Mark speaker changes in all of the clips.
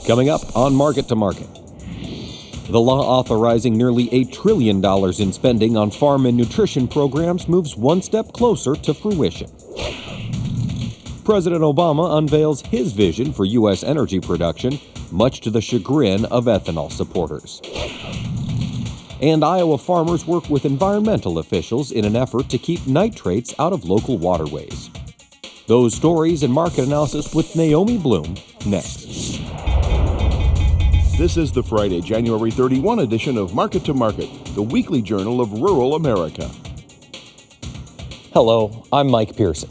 Speaker 1: Coming up on Market to Market. The law authorizing nearly $1 trillion in spending on farm and nutrition programs moves one step closer to fruition. President Obama unveils his vision for U.S. energy production, much to the chagrin of ethanol supporters. And Iowa farmers work with environmental officials in an effort to keep nitrates out of local waterways. Those stories and market analysis with Naomi Bloom next.
Speaker 2: This is the Friday, January 31 edition of Market to Market, the weekly journal of rural America.
Speaker 3: Hello, I'm Mike Pearson.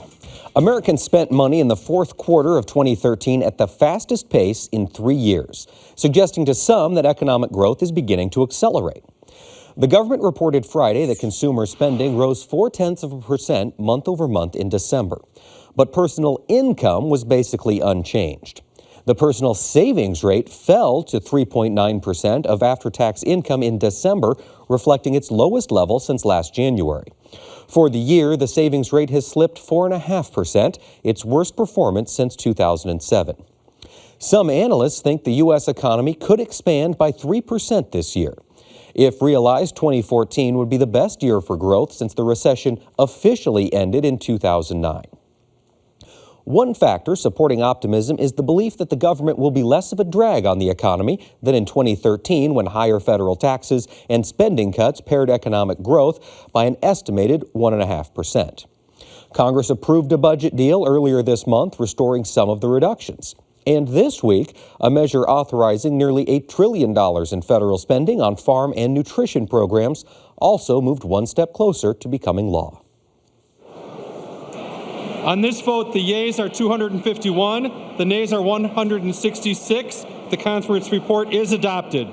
Speaker 3: Americans spent money in the fourth quarter of 2013 at the fastest pace in 3 years, suggesting to some that economic growth is beginning to accelerate. The government reported Friday that consumer spending rose 0.4% month over month in December, but personal income was basically unchanged. The personal savings rate fell to 3.9% of after-tax income in December, reflecting its lowest level since last January. For the year, the savings rate has slipped 4.5%, its worst performance since 2007. Some analysts think the U.S. economy could expand by 3% this year. If realized, 2014 would be the best year for growth since the recession officially ended in 2009. One factor supporting optimism is the belief that the government will be less of a drag on the economy than in 2013, when higher federal taxes and spending cuts pared economic growth by an estimated 1.5%. Congress approved a budget deal earlier this month, restoring some of the reductions. And this week, a measure authorizing nearly $1 trillion in federal spending on farm and nutrition programs also moved one step closer to becoming law.
Speaker 4: On this vote, the yeas are 251, the nays are 166. The conference report is adopted.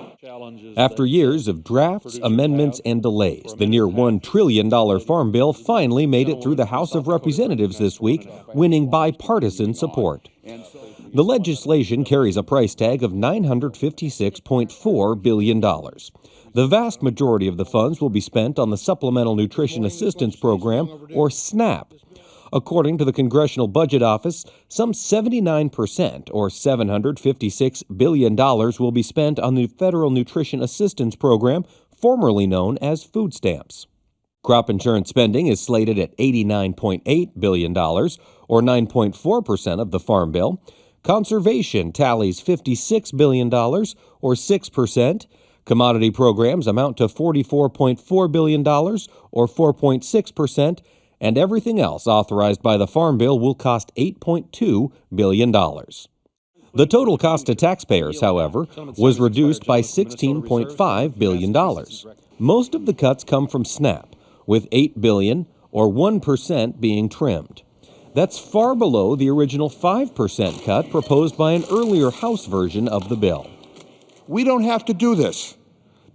Speaker 1: After years of drafts, amendments, and delays, the near $1 trillion farm bill finally made it through the House of Representatives this week, winning bipartisan support. The legislation carries a price tag of $956.4 billion. The vast majority of the funds will be spent on the Supplemental Nutrition Assistance Program, or SNAP. According to the Congressional Budget Office, some 79%, or $756 billion, will be spent on the Federal Nutrition Assistance Program, formerly known as food stamps. Crop insurance spending is slated at $89.8 billion, or 9.4% of the Farm Bill. Conservation tallies $56 billion, or 6%. Commodity programs amount to $44.4 billion, or 4.6%. And everything else authorized by the Farm Bill will cost $8.2 billion. The total cost to taxpayers, however, was reduced by $16.5 billion. Most of the cuts come from SNAP, with $8 billion, or 1%, being trimmed. That's far below the original 5% cut proposed by an earlier House version of the bill.
Speaker 5: We don't have to do this.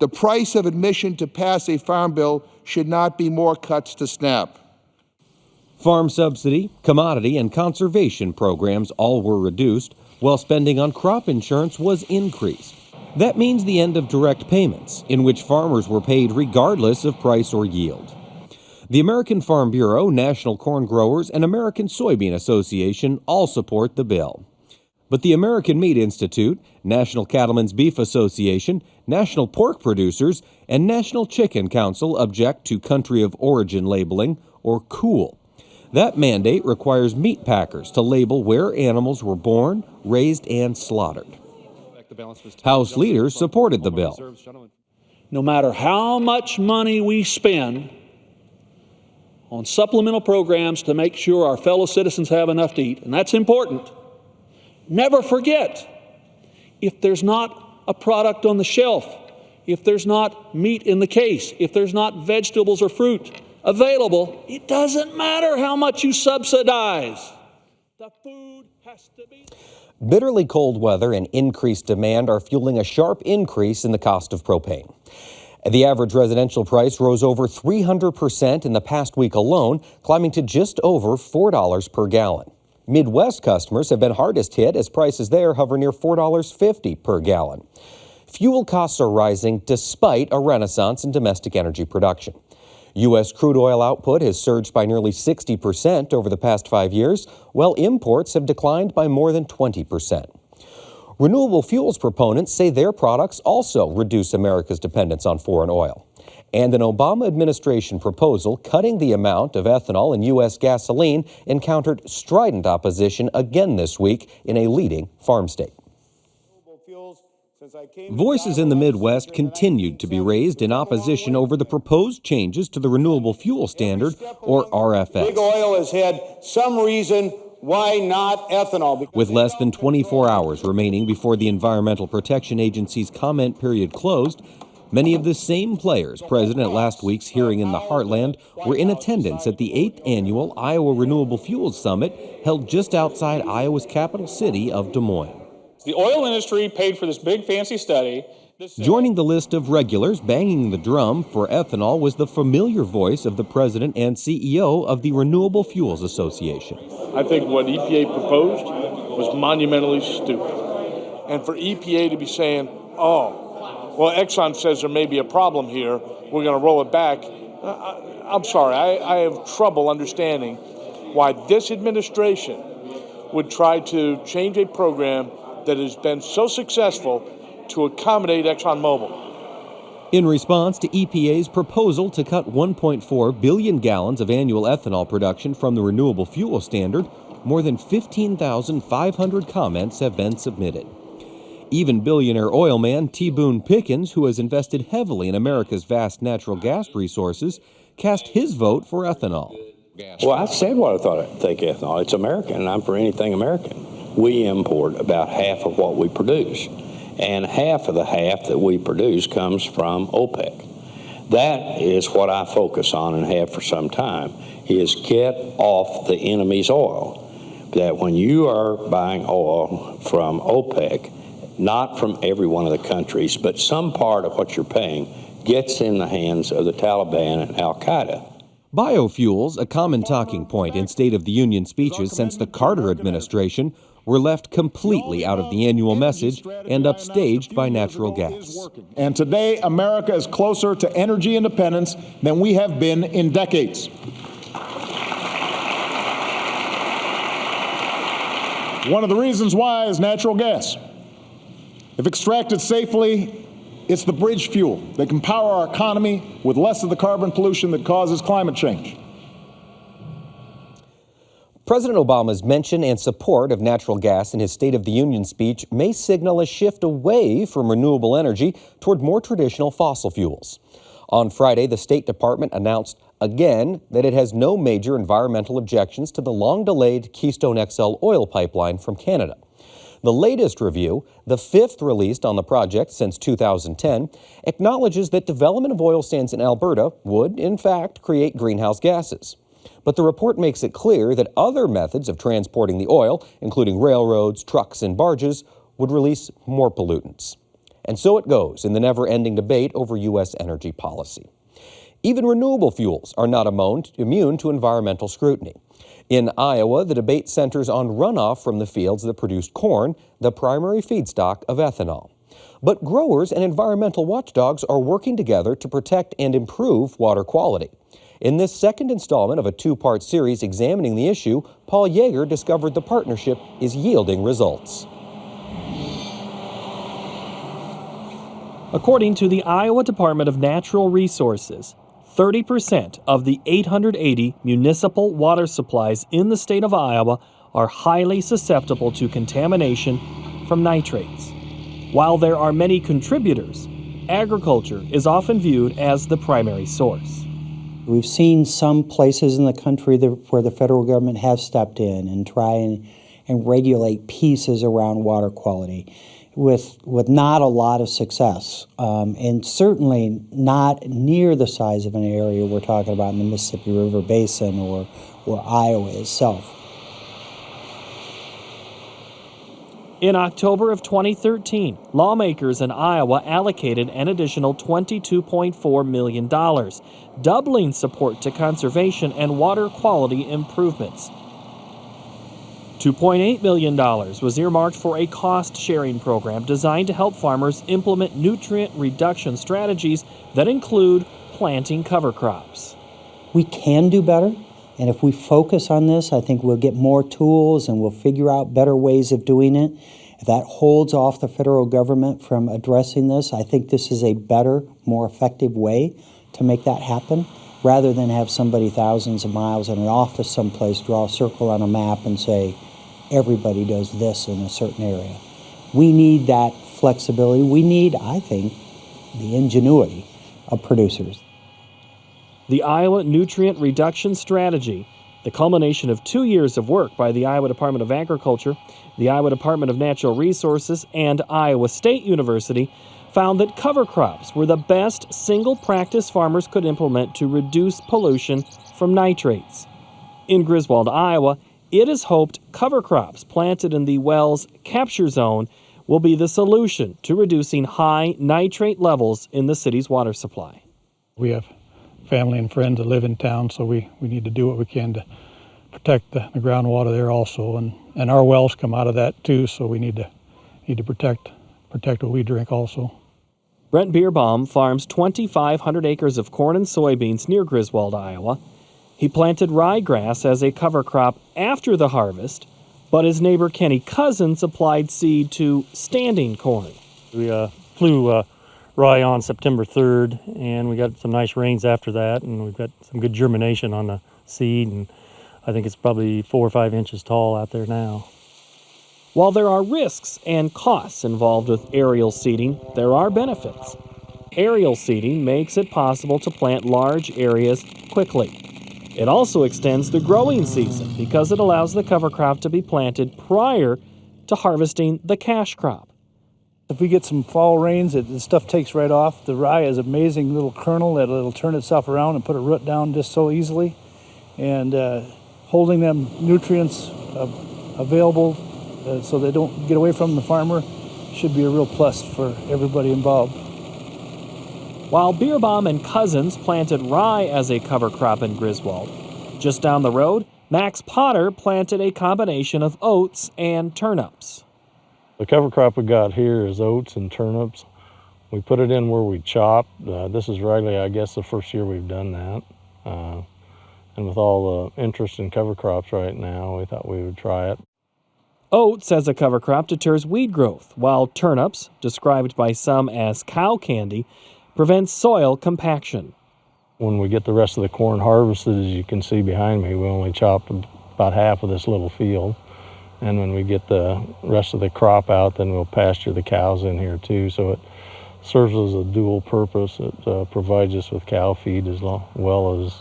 Speaker 5: The price of admission to pass a farm bill should not be more cuts to SNAP.
Speaker 1: Farm subsidy, commodity, and conservation programs all were reduced, while spending on crop insurance was increased. That means the end of direct payments, in which farmers were paid regardless of price or yield. The American Farm Bureau, National Corn Growers, and American Soybean Association all support the bill. But the American Meat Institute, National Cattlemen's Beef Association, National Pork Producers, and National Chicken Council object to country of origin labeling, or COOL. That mandate requires meat packers to label where animals were born, raised, and slaughtered. House leaders supported the bill.
Speaker 6: No matter how much money we spend on supplemental programs to make sure our fellow citizens have enough to eat, and that's important, never forget, if there's not a product on the shelf, if there's not meat in the case, if there's not vegetables or fruit available, it doesn't matter how much you subsidize. The food has to be.
Speaker 3: Bitterly cold weather and increased demand are fueling a sharp increase in the cost of propane. The average residential price rose over 300% in the past week alone, climbing to just over $4 per gallon. Midwest customers have been hardest hit as prices there hover near $4.50 per gallon. Fuel costs are rising despite a renaissance in domestic energy production. U.S. crude oil output has surged by nearly 60% over the past 5 years, while imports have declined by more than 20%. Renewable fuels proponents say their products also reduce America's dependence on foreign oil. And an Obama administration proposal cutting the amount of ethanol in U.S. gasoline encountered strident opposition again this week in a leading farm state.
Speaker 1: Voices in the Midwest continued to be raised in opposition over the proposed changes to the Renewable Fuel Standard, or RFS.
Speaker 7: Big oil has had some reason why not ethanol.
Speaker 1: With less than 24 hours remaining before the Environmental Protection Agency's comment period closed, many of the same players present at last week's hearing in the Heartland were in attendance at the 8th Annual Iowa Renewable Fuels Summit held just outside Iowa's capital city of Des Moines.
Speaker 8: The oil industry paid for this big fancy study.
Speaker 1: Joining the list of regulars banging the drum for ethanol was the familiar voice of the president and CEO of the Renewable Fuels Association.
Speaker 9: I think what EPA proposed was monumentally stupid. And for EPA to be saying, oh, well, Exxon says there may be a problem here, we're going to roll it back. I'm sorry, I have trouble understanding why this administration would try to change a program that has been so successful to accommodate ExxonMobil.
Speaker 1: In response to EPA's proposal to cut 1.4 billion gallons of annual ethanol production from the Renewable Fuel Standard, more than 15,500 comments have been submitted. Even billionaire oil man T. Boone Pickens, who has invested heavily in America's vast natural gas resources, cast his vote for ethanol.
Speaker 10: Well, I said what I think ethanol. It's American, and I'm for anything American. We import about half of what we produce, and half of the half that we produce comes from OPEC. That is what I focus on and have for some time, is get off the enemy's oil. That when you are buying oil from OPEC, not from every one of the countries, but some part of what you're paying gets in the hands of the Taliban and Al-Qaeda.
Speaker 1: Biofuels, a common talking point in State of the Union speeches since the Carter administration, were left completely out of the annual message and upstaged by natural gas.
Speaker 11: And today, America is closer to energy independence than we have been in decades. One of the reasons why is natural gas. If extracted safely, it's the bridge fuel that can power our economy with less of the carbon pollution that causes climate change.
Speaker 3: President Obama's mention and support of natural gas in his State of the Union speech may signal a shift away from renewable energy toward more traditional fossil fuels. On Friday, the State Department announced again that it has no major environmental objections to the long-delayed Keystone XL oil pipeline from Canada. The latest review, the fifth released on the project since 2010, acknowledges that development of oil sands in Alberta would, in fact, create greenhouse gases. But the report makes it clear that other methods of transporting the oil, including railroads, trucks, and barges, would release more pollutants. And so it goes in the never-ending debate over U.S. energy policy. Even renewable fuels are not immune to environmental scrutiny. In Iowa, the debate centers on runoff from the fields that produced corn, the primary feedstock of ethanol. But growers and environmental watchdogs are working together to protect and improve water quality. In this second installment of a two-part series examining the issue, Paul Yeager discovered the partnership is yielding results.
Speaker 12: According to the Iowa Department of Natural Resources, 30% of the 880 municipal water supplies in the state of Iowa are highly susceptible to contamination from nitrates. While there are many contributors, agriculture is often viewed as the primary source.
Speaker 13: We've seen some places in the country where the federal government has stepped in and try and regulate pieces around water quality with not a lot of success, and certainly not near the size of an area we're talking about in the Mississippi River Basin or Iowa itself.
Speaker 12: In October of 2013, lawmakers in Iowa allocated an additional $22.4 million, doubling support to conservation and water quality improvements. $2.8 million was earmarked for a cost-sharing program designed to help farmers implement nutrient reduction strategies that include planting cover crops.
Speaker 13: We can do better, and if we focus on this, I think we'll get more tools and we'll figure out better ways of doing it. If that holds off the federal government from addressing this, I think this is a better, more effective way to make that happen, rather than have somebody thousands of miles in an office someplace draw a circle on a map and say, everybody does this in a certain area. We need that flexibility. We need, I think, the ingenuity of producers.
Speaker 12: The Iowa Nutrient Reduction Strategy, the culmination of 2 years of work by the Iowa Department of Agriculture, the Iowa Department of Natural Resources, and Iowa State University, found that cover crops were the best single practice farmers could implement to reduce pollution from nitrates. In Griswold, Iowa, it is hoped cover crops planted in the Wells capture zone will be the solution to reducing high nitrate levels in the city's water supply.
Speaker 14: We have family and friends that live in town, so we need to do what we can to protect the groundwater there also, and our wells come out of that too, so we need to protect what we drink also.
Speaker 12: Brent Bierbaum farms 2,500 acres of corn and soybeans near Griswold, Iowa. He planted ryegrass as a cover crop after the harvest, but his neighbor Kenny Cousins applied seed to standing corn.
Speaker 15: We flew rye on September 3rd, and we got some nice rains after that, and we've got some good germination on the seed, and I think it's probably 4 or 5 inches tall out there now.
Speaker 12: While there are risks and costs involved with aerial seeding, there are benefits. Aerial seeding makes it possible to plant large areas quickly. It also extends the growing season because it allows the cover crop to be planted prior to harvesting the cash crop.
Speaker 16: If we get some fall rains, the stuff takes right off. The rye is an amazing little kernel that it'll turn itself around and put a root down just so easily. And holding them nutrients available so they don't get away from the farmer should be a real plus for everybody involved.
Speaker 12: While Bierbaum and Cousins planted rye as a cover crop in Griswold, just down the road, Max Potter planted a combination of oats and turnips.
Speaker 15: The cover crop we got here is oats and turnips. We put it in where we chop. This is really, I guess, the first year we've done that. And with all the interest in cover crops right now, we thought we would try it.
Speaker 12: Oats as a cover crop deters weed growth, while turnips, described by some as cow candy, prevents soil compaction.
Speaker 15: When we get the rest of the corn harvested, as you can see behind me, we only chopped about half of this little field. And when we get the rest of the crop out, then we'll pasture the cows in here too. So it serves as a dual purpose. It provides us with cow feed as well as,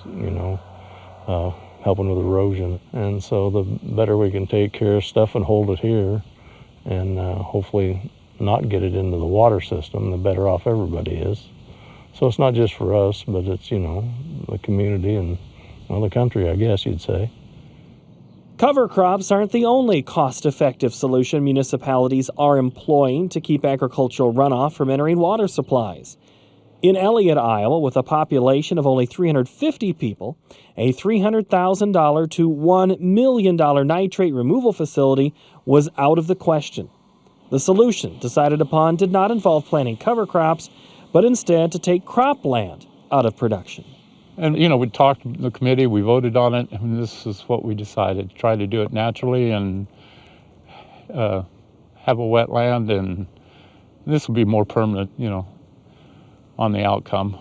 Speaker 15: helping with erosion. And so the better we can take care of stuff and hold it here and hopefully not get it into the water system, the better off everybody is. So it's not just for us, but it's, the community and the country, I guess you'd say.
Speaker 12: Cover crops aren't the only cost-effective solution municipalities are employing to keep agricultural runoff from entering water supplies. In Elliott, Iowa, with a population of only 350 people, a $300,000 to $1 million nitrate removal facility was out of the question. The solution decided upon did not involve planting cover crops, but instead to take cropland out of production.
Speaker 14: And, we talked to the committee, we voted on it, and this is what we decided. Try to do it naturally and have a wetland, and this will be more permanent, on the outcome.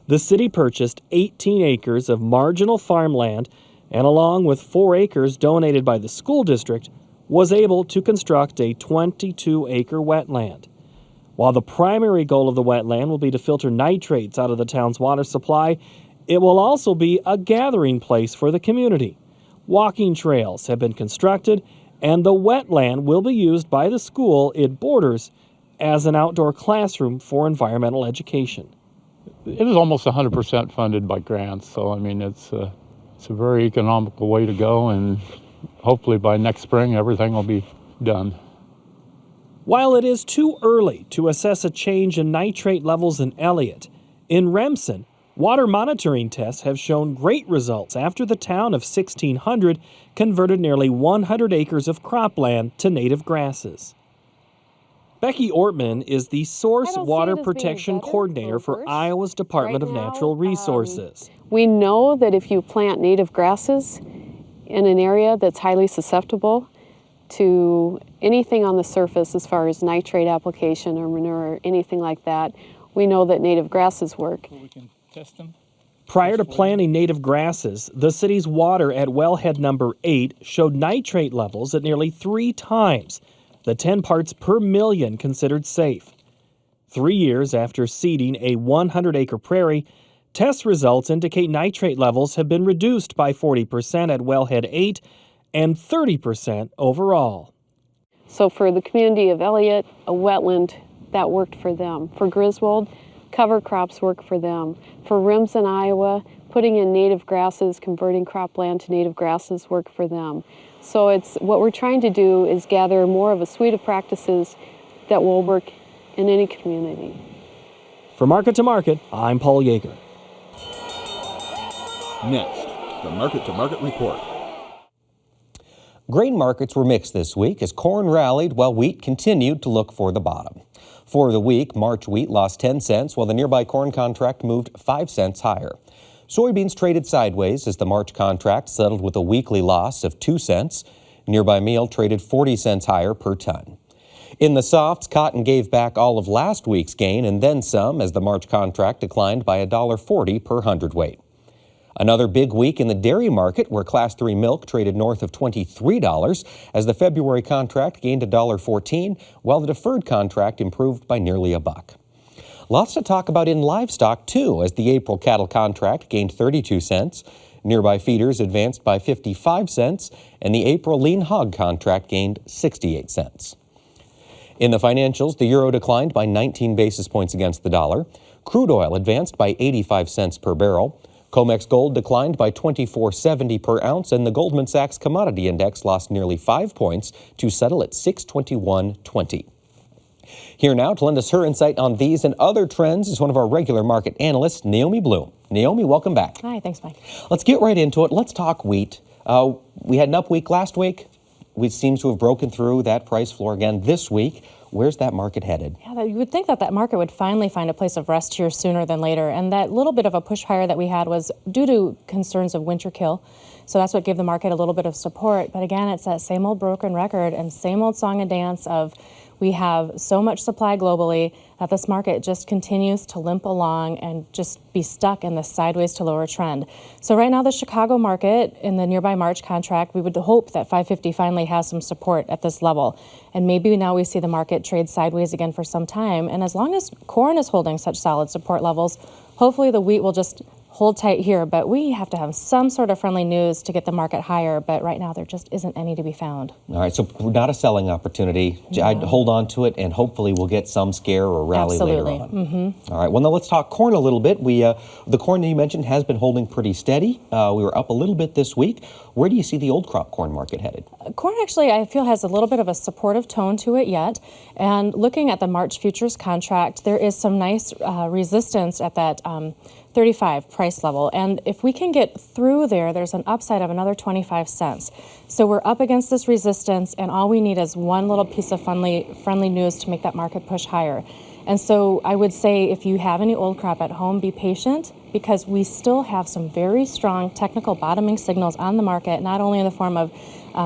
Speaker 12: The city purchased 18 acres of marginal farmland and, along with 4 acres donated by the school district, was able to construct a 22-acre wetland. While the primary goal of the wetland will be to filter nitrates out of the town's water supply, it will also be a gathering place for the community. Walking trails have been constructed, and the wetland will be used by the school it borders as an outdoor classroom for environmental education.
Speaker 14: It is almost 100% funded by grants, so it's a very economical way to go, and hopefully by next spring everything will be done.
Speaker 12: While it is too early to assess a change in nitrate levels in Elliott, in Remsen, water monitoring tests have shown great results after the town of 1600 converted nearly 100 acres of cropland to native grasses. Becky Ortman is the Source Water Protection Coordinator for Iowa's Department of Natural Resources.
Speaker 17: We know that if you plant native grasses in an area that's highly susceptible, to anything on the surface as far as nitrate application or manure or anything like that, we know that native grasses work.
Speaker 16: We can test them.
Speaker 12: Prior to planting native grasses, the city's water at wellhead number 8 showed nitrate levels at nearly 3 times the 10 parts per million considered safe. 3 years after seeding a 100-acre prairie, test results indicate nitrate levels have been reduced by 40% at wellhead 8 and 30% overall.
Speaker 17: So for the community of Elliott, a wetland, that worked for them. For Griswold, cover crops work for them. For Rims in Iowa, putting in native grasses, converting cropland to native grasses work for them. So it's what we're trying to do is gather more of a suite of practices that will work in any community.
Speaker 12: For Market to Market, I'm Paul Yeager.
Speaker 2: Next, the Market to Market report.
Speaker 3: Grain markets were mixed this week as corn rallied while wheat continued to look for the bottom. For the week, March wheat lost 10 cents while the nearby corn contract moved 5 cents higher. Soybeans traded sideways as the March contract settled with a weekly loss of 2 cents. Nearby meal traded 40 cents higher per ton. In the softs, cotton gave back all of last week's gain and then some as the March contract declined by $1.40 per hundredweight. Another big week in the dairy market where Class 3 milk traded north of $23 as the February contract gained $1.14 while the deferred contract improved by nearly $1. Lots to talk about in livestock too as the April cattle contract gained 32 cents. Nearby feeders advanced by 55 cents and the April lean hog contract gained 68 cents. In the financials, the euro declined by 19 basis points against the dollar. Crude oil advanced by 85 cents per barrel. COMEX gold declined by $24.70 per ounce, and the Goldman Sachs Commodity Index lost nearly 5 points to settle at 621.20. Here now to lend us her insight on these and other trends is one of our regular market analysts, Naomi Bloom. Naomi, welcome back.
Speaker 18: Hi, thanks, Mike.
Speaker 3: Let's get right into it. Let's talk wheat. We had an up week last week. We seem to have broken through that price floor again this week. Where's that market headed?
Speaker 18: Yeah, you would think that that market would finally find a place of rest here sooner than later. And that little bit of a push higher that we had was due to concerns of winter kill. So that's what gave the market a little bit of support. But again, it's that same old broken record and same old song and dance of we have so much supply globally that this market just continues to limp along and just be stuck in this sideways to lower trend. So right now, the Chicago market in the nearby March contract, we would hope that 550 finally has some support at this level. And maybe now we see the market trade sideways again for some time. And as long as corn is holding such solid support levels, hopefully the wheat will just hold tight here, but we have to have some sort of friendly news to get the market higher, but right now there just isn't any to be found.
Speaker 3: All right, so not a selling opportunity. No. I'd hold on to it, and hopefully we'll get some scare or rally later on.
Speaker 18: Mm-hmm.
Speaker 3: All right, well, now let's talk corn a little bit. The corn that you mentioned has been holding pretty steady. We were up a little bit this week. Where do you see the old crop corn market headed? Corn
Speaker 18: actually, I feel, has a little bit of a supportive tone to it yet, and looking at the March futures contract, there is some nice resistance at that 35 price level. And if we can get through there, there's an upside of another 25 cents. So we're up against this resistance, and all we need is one little piece of friendly news to make that market push higher. And so I would say if you have any old crop at home, be patient because we still have some very strong technical bottoming signals on the market, not only in the form of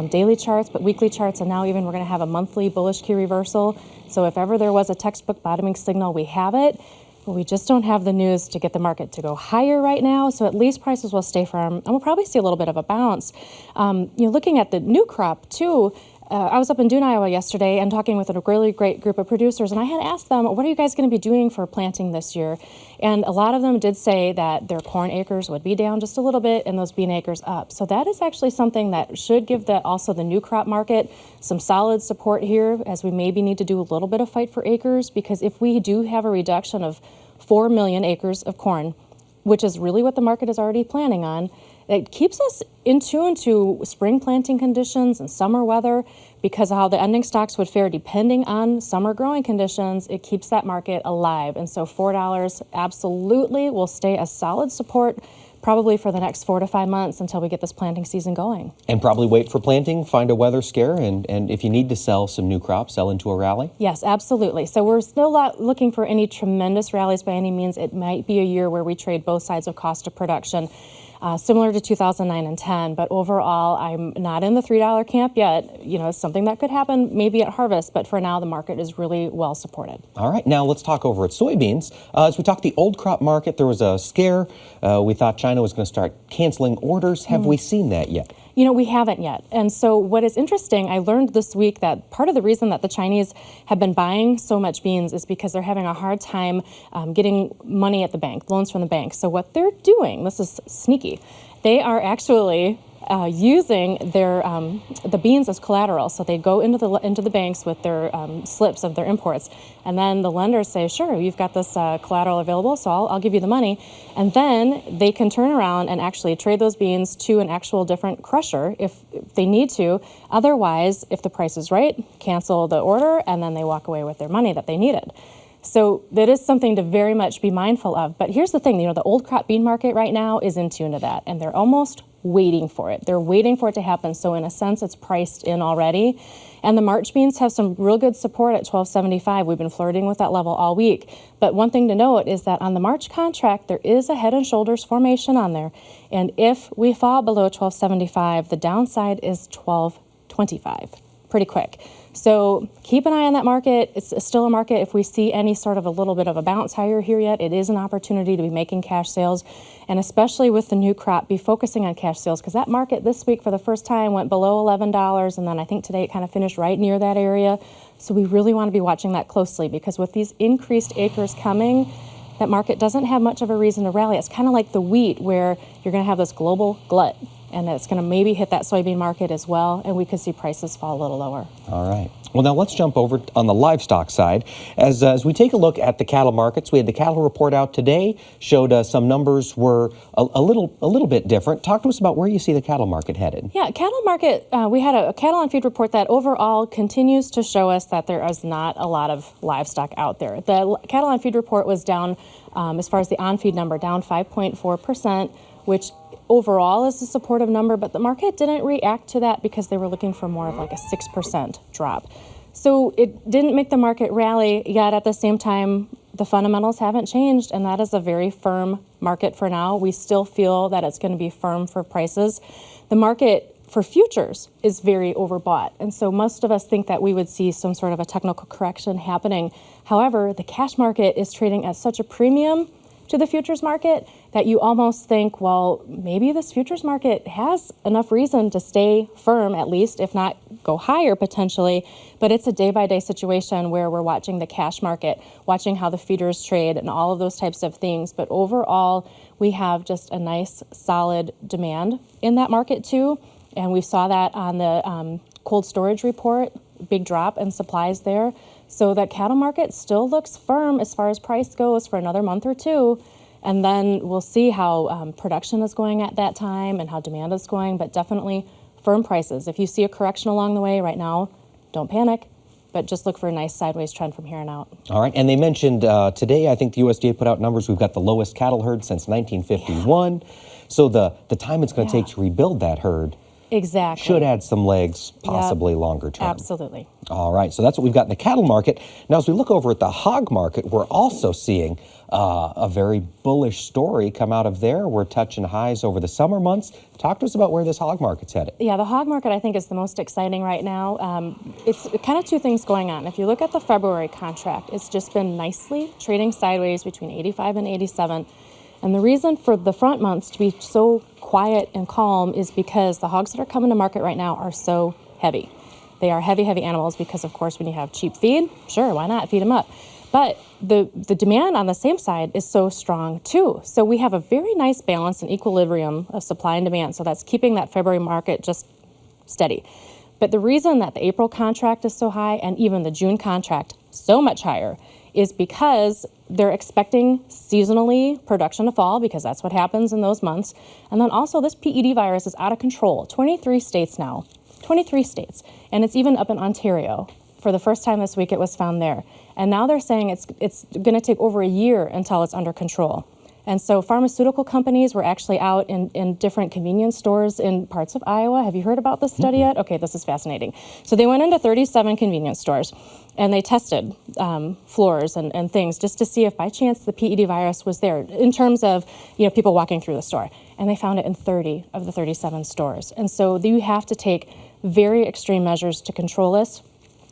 Speaker 18: daily charts, but weekly charts, and now even we're going to have a monthly bullish key reversal. So if ever there was a textbook bottoming signal, we have it. But we just don't have the news to get the market to go higher right now, so at least prices will stay firm, and we'll probably see a little bit of a bounce. Looking at the new crop, too, I was up in Dune, Iowa yesterday and talking with a really great group of producers, and I had asked them, what are you guys going to be doing for planting this year? And a lot of them did say that their corn acres would be down just a little bit and those bean acres up. So that is actually something that should give also the new crop market some solid support here, as we maybe need to do a little bit of fight for acres, because if we do have a reduction of 4 million acres of corn, which is really what the market is already planning on, it keeps us in tune to spring planting conditions and summer weather, because of how the ending stocks would fare depending on summer growing conditions. It keeps that market alive. And so $4 absolutely will stay a solid support probably for the next 4 to 5 months until we get this planting season going.
Speaker 3: And probably wait for planting, find a weather scare, and if you need to sell some new crops, sell into a rally?
Speaker 18: Yes, absolutely. So we're still not looking for any tremendous rallies by any means. It might be a year where we trade both sides of cost of production. similar to 2009 and 10. But overall, I'm not in the $3 camp yet. You know, it's something that could happen maybe at harvest, but for now, the market is really well supported.
Speaker 3: All right, now let's talk over at soybeans. As we talk the old crop market, there was a scare. We thought China was going to start canceling orders. Have we seen that yet?
Speaker 18: You know, we haven't yet. And so what is interesting, I learned this week that part of the reason that the Chinese have been buying so much beans is because they're having a hard time getting money at the bank, loans from the bank. So what they're doing, this is sneaky, they are actually using their the beans as collateral. So they go into the banks with their slips of their imports, and then the lenders say, "Sure, you've got this collateral available, so I'll give you the money," and then they can turn around and actually trade those beans to an actual different crusher if they need to. Otherwise, if the price is right, cancel the order, and then they walk away with their money that they needed. So that is something to very much be mindful of. But here's the thing, you know, the old crop bean market right now is in tune to that, and they're almost waiting for it. They're waiting for it to happen. So in a sense, it's priced in already. And the March beans have some real good support at $12.75. We've been flirting with that level all week. But one thing to note is that on the March contract, there is a head and shoulders formation on there. And if we fall below $12.75, the downside is $12.25. Pretty quick. So keep an eye on that market. It's still a market. If we see any sort of a little bit of a bounce higher here yet, it is an opportunity to be making cash sales. And especially with the new crop, be focusing on cash sales, because that market this week for the first time went below $11. And then I think today it kind of finished right near that area. So we really want to be watching that closely, because with these increased acres coming, that market doesn't have much of a reason to rally. It's kind of like the wheat, where you're going to have this global glut, and it's going to maybe hit that soybean market as well, and we could see prices fall a little lower.
Speaker 3: All right. Well, now let's jump over on the livestock side. As we take a look at the cattle markets, we had the cattle report out today, showed some numbers were a little bit different. Talk to us about where you see the cattle market headed.
Speaker 18: Yeah, cattle market, we had a cattle on feed report that overall continues to show us that there is not a lot of livestock out there. The cattle on feed report was down, as far as the on feed number, down 5.4%, which overall is a supportive number, but the market didn't react to that because they were looking for more of like a 6% drop. So it didn't make the market rally, yet at the same time, the fundamentals haven't changed, and that is a very firm market for now. We still feel that it's going to be firm for prices. The market for futures is very overbought, and so most of us think that we would see some sort of a technical correction happening. However, the cash market is trading at such a premium to the futures market that you almost think, well, maybe this futures market has enough reason to stay firm, at least, if not go higher potentially. But it's a day-by-day situation where we're watching the cash market, watching how the feeders trade and all of those types of things. But overall, we have just a nice, solid demand in that market too. And we saw that on the cold storage report, big drop in supplies there. So that cattle market still looks firm as far as price goes for another month or two. And then we'll see how production is going at that time and how demand is going, but definitely firm prices. If you see a correction along the way right now, don't panic, but just look for a nice sideways trend from here on out.
Speaker 3: All right, and they mentioned today, I think the USDA put out numbers, we've got the lowest cattle herd since 1951. Yeah. So the time it's going to take to rebuild that herd
Speaker 18: exactly
Speaker 3: should add some legs, possibly longer term.
Speaker 18: Absolutely.
Speaker 3: All right, so that's what we've got in the cattle market. Now, as we look over at the hog market, we're also seeing a very bullish story come out of there. We're touching highs over the summer months. Talk to us about where this hog market's headed.
Speaker 18: Yeah, the hog market, I think, is the most exciting right now. It's kind of two things going on. If you look at the February contract, it's just been nicely trading sideways between 85 and 87. And the reason for the front months to be so quiet and calm is because the hogs that are coming to market right now are so heavy. They are heavy, heavy animals because, of course, when you have cheap feed, sure, why not feed them up? But the demand on the same side is so strong, too. So we have a very nice balance and equilibrium of supply and demand. So that's keeping that February market just steady. But the reason that the April contract is so high and even the June contract so much higher is because they're expecting seasonally production to fall, because that's what happens in those months. And then also this PED virus is out of control. 23 states now, 23 states. And it's even up in Ontario. For the first time this week, it was found there. And now they're saying it's going to take over a year until it's under control. And so pharmaceutical companies were actually out in different convenience stores in parts of Iowa. Have you heard about this study yet? Okay, this is fascinating. So they went into 37 convenience stores and they tested floors and things just to see if by chance the PED virus was there in terms of people walking through the store. And they found it in 30 of the 37 stores. And so you have to take very extreme measures to control this.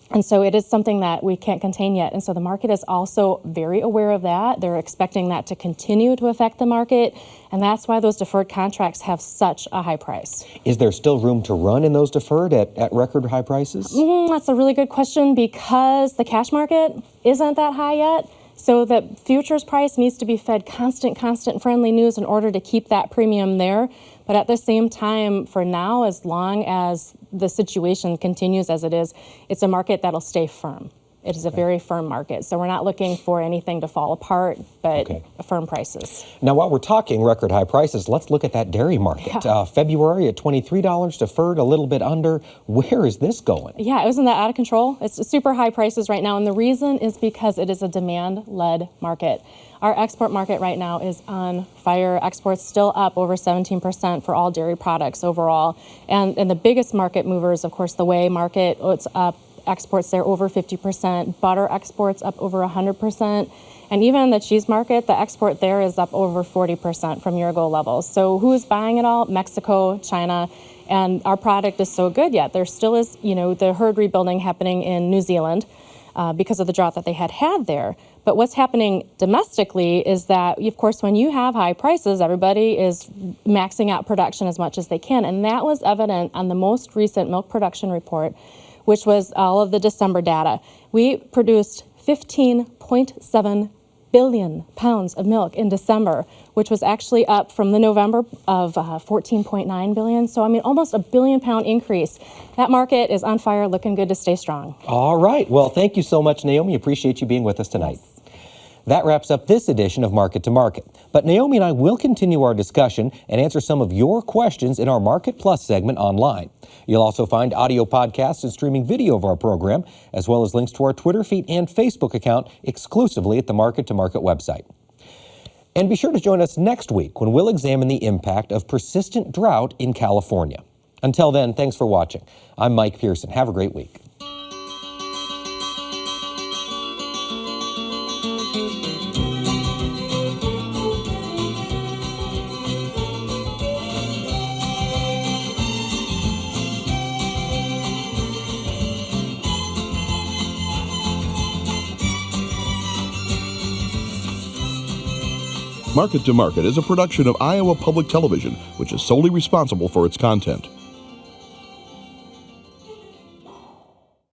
Speaker 18: And so it is something that we can't contain yet. And so the market is also very aware of that. They're expecting that to continue to affect the market. And that's why those deferred contracts have such a high price.
Speaker 3: Is there still room to run in those deferred at record high prices?
Speaker 18: That's a really good question because the cash market isn't that high yet. So the futures price needs to be fed constant friendly news in order to keep that premium there. But at the same time, for now, as long as the situation continues as it is, it's a market that'll stay firm. It is a very firm market. So we're not looking for anything to fall apart, but firm prices.
Speaker 3: Now, while we're talking record high prices, let's look at that dairy market.
Speaker 18: Yeah.
Speaker 3: February at $23 deferred, a little bit under. Where is this going?
Speaker 18: Yeah, isn't that out of control? It's super high prices right now. And the reason is because it is a demand-led market. Our export market right now is on fire. Exports still up over 17% for all dairy products overall. And the biggest market movers, of course, the whey market, it's up. Exports there over 50%, butter exports up over 100%, and even the cheese market, the export there is up over 40% from year-ago levels. So who is buying it all? Mexico, China, and our product is so good yet. There still is, the herd rebuilding happening in New Zealand because of the drought that they had there. But what's happening domestically is that, of course, when you have high prices, everybody is maxing out production as much as they can, and that was evident on the most recent milk production report, which was all of the December data. We produced 15.7 billion pounds of milk in December, which was actually up from the November of 14.9 billion. So, almost a billion-pound increase. That market is on fire, looking good to stay strong.
Speaker 3: All right. Well, thank you so much, Naomi. Appreciate you being with us tonight. Yes. That wraps up this edition of Market to Market. But Naomi and I will continue our discussion and answer some of your questions in our Market Plus segment online. You'll also find audio podcasts and streaming video of our program, as well as links to our Twitter feed and Facebook account exclusively at the Market to Market website. And be sure to join us next week when we'll examine the impact of persistent drought in California. Until then, thanks for watching. I'm Mike Pearson. Have a great week.
Speaker 2: Market to Market is a production of Iowa Public Television, which is solely responsible for its content.